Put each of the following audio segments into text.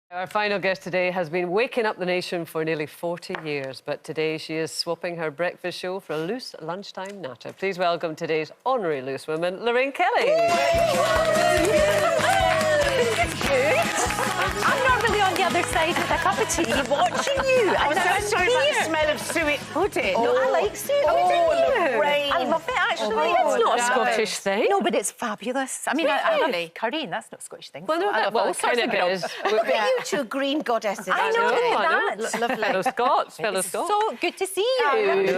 Our final guest today has been waking up the nation for nearly 40 years, but today she is swapping her breakfast show for a loose lunchtime natter. Please welcome today's honorary loose woman, Lorraine Kelly. I'm normally on the other side with a cup of tea watching you. I'm so sorry about the smell of suet pudding. No, I like suet pudding. Lorraine. I love it, actually. It's not a Scottish thing. No, but it's fabulous. I mean, I love curry, and that's not a Scottish thing. Well, no, I love well, all it kind sorts of grilled. is. Look at you two green goddesses. I know, that. Lovely. Fellow Scots, fellow It's Scots. so good to see you. It really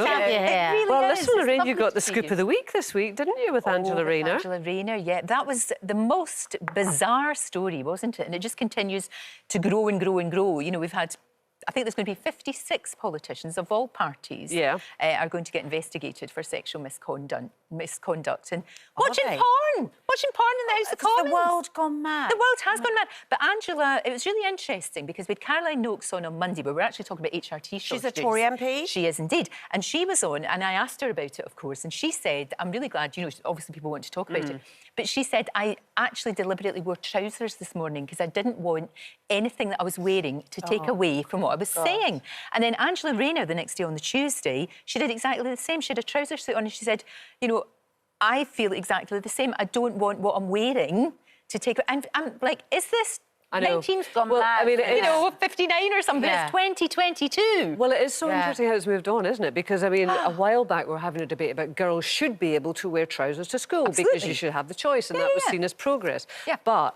Well, is. listen, It's Lorraine, you lovely got the to see scoop you. of the week this week, didn't you, with Angela Rayner? Angela Rayner, yeah. That was the most bizarre story, wasn't it? And it just continues to grow and grow and grow. You know, we've had, I think there's going to be 56 politicians of all parties are going to get investigated for sexual misconduct and watching porn in the House of Commons. The world gone mad. The world has gone mad. But Angela, it was really interesting because we had Caroline Noakes on Monday, where we're actually talking about HRT shortages. She's a Tory MP? She is indeed. And she was on, and I asked her about it, of course, and she said, I'm really glad, you know, obviously people want to talk about it, but she said, I actually deliberately wore trousers this morning because I didn't want anything that I was wearing to take away from what I was saying. And then Angela Rayner, the next day on the Tuesday, she did exactly the same. She had a trouser suit on and she said, you know, I feel exactly the same. I don't want what I'm wearing to take... And I'm like, is this... I know. 19's gone Well, mad. I mean, you know, 59 or something. Yeah. It's 2022. Well, it is so interesting how it's moved on, isn't it? Because, I mean, a while back we were having a debate about girls should be able to wear trousers to school because you should have the choice, and that was seen as progress. Yeah. But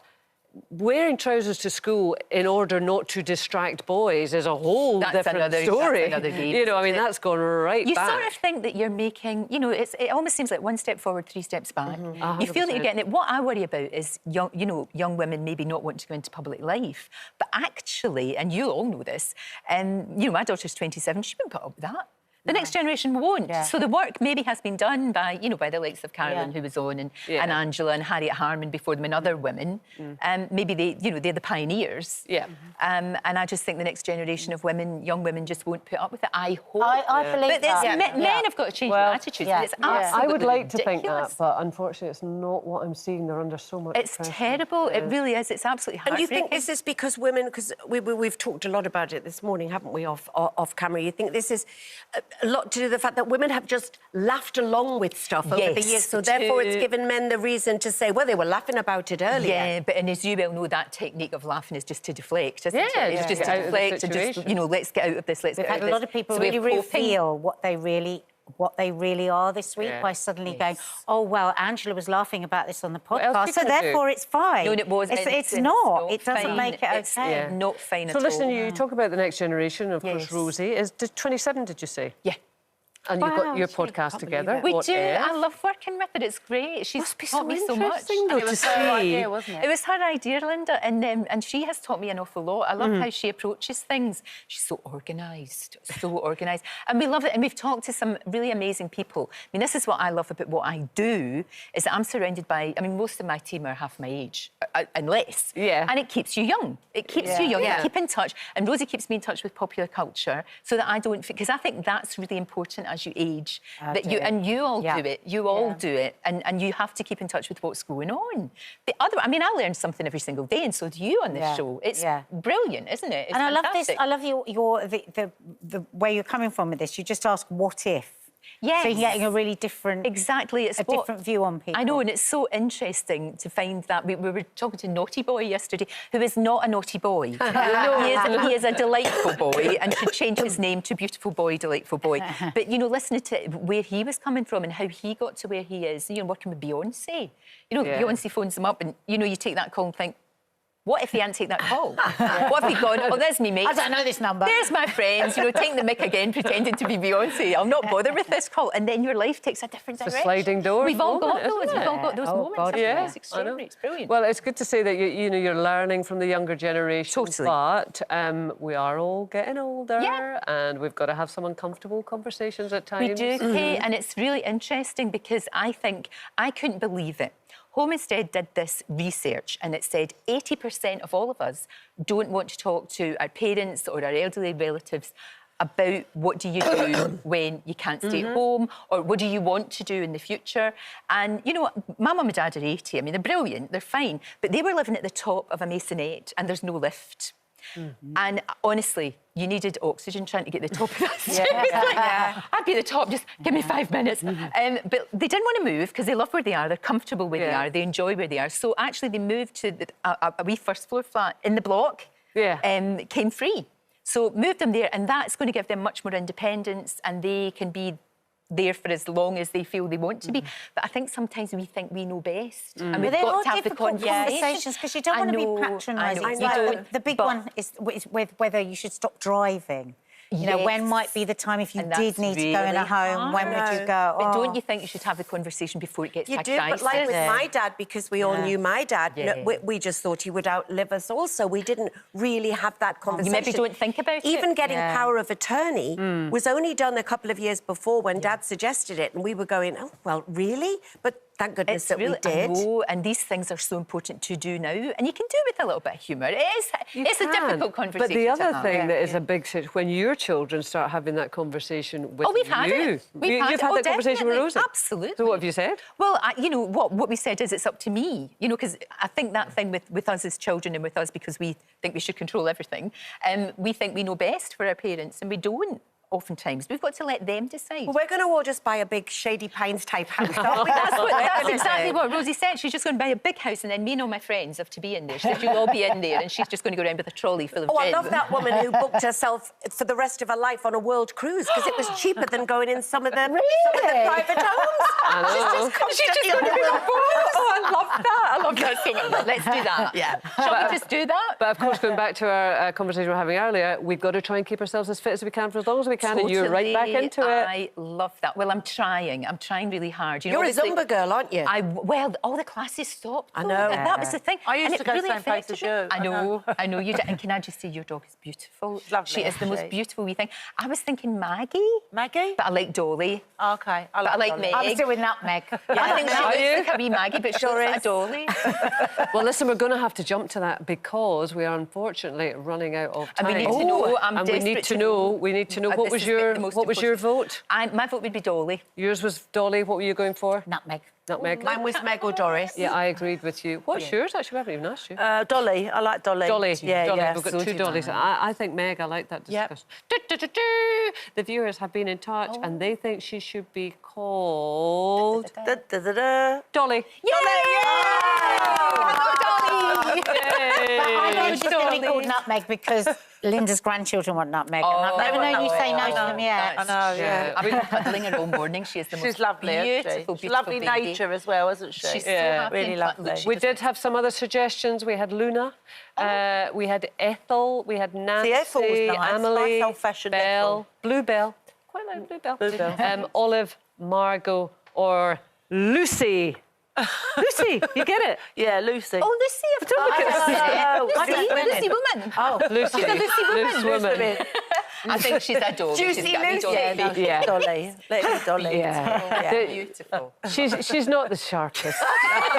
wearing trousers to school in order not to distract boys is a whole different story. That's another game. You know, I mean, that's gone right You back. sort of think that you're making, you know, it almost seems like one step forward, three steps back. You feel that you're getting it. What I worry about is young women maybe not wanting to go into public life. But actually, and you all know this, you know, my daughter's 27, she wouldn't put up with that. The next generation won't. Yeah. So the work maybe has been done by, you know, by the likes of Caroline, who was on, and Angela and Harriet Harman before them and other women. Maybe they, you know, they're the pioneers. Yeah. And I just think the next generation of women, young women, just won't put up with it. I hope. I believe but men have got to change their attitudes. Yeah. It's absolutely I would like to think ridiculous. that, but unfortunately it's not what I'm seeing. They're under so much It's pressure. terrible. It really is. It's absolutely And heartbreaking. you think this is because women, because we've talked a lot about it this morning, haven't we, off camera? You think this is a lot to do with the fact that women have just laughed along with stuff over the years, so therefore it's given men the reason to say, well, they were laughing about it earlier. Yeah, but and as you well know, that technique of laughing is just to deflect, isn't it? It's just to Get out of the deflect, to just, situation. you know, let's get out of this, let's We've get out had of a this. lot of people So we really have coping. reveal what they really are this week by suddenly going, oh, well, Angela was laughing about this on the else podcast, you so gonna do? therefore it's fine. No, and it was. It's not. It doesn't fine. make it It's okay. not fine at So all. listen, you talk about the next generation, of course, Yes. Rosie. Is 27, did you say? Yeah. And you've got Wow, your gee, podcast can't together. believe it. We What do. if? I love working with her. It's great. She's Must be taught so me so much. interesting, though, to see. wasn't It was her idea, Linda, and she has taught me an awful lot. I love how she approaches things. She's so organised, and we love it. And we've talked to some really amazing people. I mean, this is what I love about what I do, is that I'm surrounded by, I mean, most of my team are half my age, and less. Yeah. And it keeps you young. It keeps you young. You keep in touch. And Rosie keeps me in touch with popular culture so that I don't, because I think that's really important as you age. That you and you all do it. You all do it, and you have to keep in touch with what's going on. The other, I mean, I learn something every single day, and so do you on this show. It's brilliant, isn't it? It's And I love this. fantastic. I love the way you're coming from with this. You just ask, what if? Yes. So you're getting a really different... Exactly. It's different view on people. I know, and it's so interesting to find that. We were talking to Naughty Boy yesterday, who is not a naughty boy. He is a delightful boy and should change his name to Beautiful Boy, Delightful Boy. But, you know, listening to where he was coming from and how he got to where he is, you know, working with Beyonce. You know, Beyonce phones him up and, you know, you take that call and think, what if he hadn't taken that call? What if he'd gone, oh, there's me, mate. I don't know this number. There's my friends, you know, taking the mic again, pretending to be Beyonce. I'll not bother with this call. And then your life takes a different It's a direction. sliding door We've all moment, got those. isn't We've all got those Oh, moments. God, yeah. It's extraordinary. It's brilliant. Well, it's good to say that you know you're learning from the younger generation. Totally. But we are all getting older, Yeah. and we've got to have some uncomfortable conversations at times. We do, Kate, and it's really interesting because I think I couldn't believe it. Homestead did this research and it said 80% of all of us don't want to talk to our parents or our elderly relatives about what do you do when you can't stay at home, or what do you want to do in the future. And, you know, my mum and dad are 80. I mean, they're brilliant, they're fine, but they were living at the top of a masonette and there's no lift. And honestly, you needed oxygen trying to get the top of that stairs. I'd be at the top, just give me 5 minutes. But they didn't want to move because they love where they are, they're comfortable where they are, they enjoy where they are. So actually they moved to a wee first floor flat in the block, came free. So moved them there, and that's going to give them much more independence, and they can be there for as long as they feel they want to be. But I think sometimes we think we know best. And we've got to have the conversations because you don't want to be patronising. Like, the big one is with whether you should stop driving. You know, when might be the time if you did need to go in a home, when would you go? But don't you think you should have the conversation before it gets to crisis? But like with my dad, because we all knew my dad, we just thought he would outlive us also. We didn't really have that conversation. You maybe don't think about it? Even getting power of attorney was only done a couple of years before when Dad suggested it, and we were going, oh, well, really? But thank goodness that we did. I know, and these things are so important to do now, and you can do it with a little bit of humour. It's a difficult conversation. But the other thing that is a big situation, when your children start having that conversation with we've had it. You've had that conversation with Rosie? Absolutely. So what have you said? Well, you know, what we said is it's up to me. You know, because I think that thing with us as children and with us because we think we should control everything, we think we know best for our parents, and we don't. Oftentimes, we've got to let them decide. Well, we're going to all just buy a big Shady Pines type house. That's exactly what Rosie said. She's just going to buy a big house, and then me and all my friends have to be in there. She said, you'll all be in there, and she's just going to go around with a trolley full of gin. I love that woman who booked herself for the rest of her life on a world cruise because it was cheaper than going in some of the private homes. I know. She's just going to be on board. Oh, I love that. I love that so much. Let's do that. Shall we just do that? But of course, going back to our conversation we were having earlier, we've got to try and keep ourselves as fit as we can for as long as we can. And you're right back into it. I love that. Well, I'm trying really hard. You're a Zumba girl, aren't you? Well, all the classes stopped. I know. And that was the thing. I used to go to the same place as you. I know you did. And can I just say, your dog is beautiful. She's lovely. She is the most beautiful wee thing. I was thinking Maggie. Maggie? But I like Dolly. Okay. I like Meg. I'm still with Nutmeg. I think she looks like a wee Maggie, but she looks like a Dolly. Well, listen, we're going to have to jump to that because we are unfortunately running out of time. And we need to know. And we need to know. What was your vote? My vote would be Dolly. Yours was Dolly. What were you going for? Nutmeg. Nutmeg. Mine was Meg or Doris. Yeah, I agreed with you. What's yours? Actually, we haven't even asked you. Dolly. I like Dolly. Dolly. Yeah, Dolly. yeah. We've got two Dollys. I think Meg. I like that discussion. The viewers have been in touch and they think she should be called Dolly. I know she's going to be called Nutmeg because Linda's grandchildren want Nutmeg. And I've never known you say no to them yet. I know, yeah. I've been cuddling her all morning. She is the most She's lovely, beautiful, She's lovely baby. nature as well, isn't she? She's so happy really and lovely. We did have some other suggestions. We had Luna, we had Ethel, we had Nancy, Ethel was nice. Emily, Nice old-fashioned Belle, Ethel. Bluebell, quite like Bluebell, Olive, Margot, or Lucy. Lucy, you get it? Yeah, Lucy. Oh, Lucy, of course. Lucy woman. Oh, Lucy. She's a Lucy woman. woman. I think she's adorable. Juicy She's got Lucy. Yeah, Dolly. Let me Dolly. Yeah. Beautiful. She's not the sharpest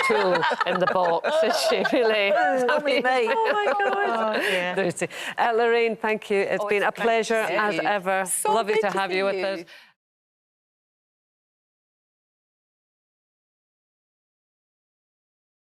tool in the box, is she, really? Probably me. Oh, my God. Lucy. Lorraine, thank you. It's been a pleasure as ever. So Lovely good to to have see you with you. us.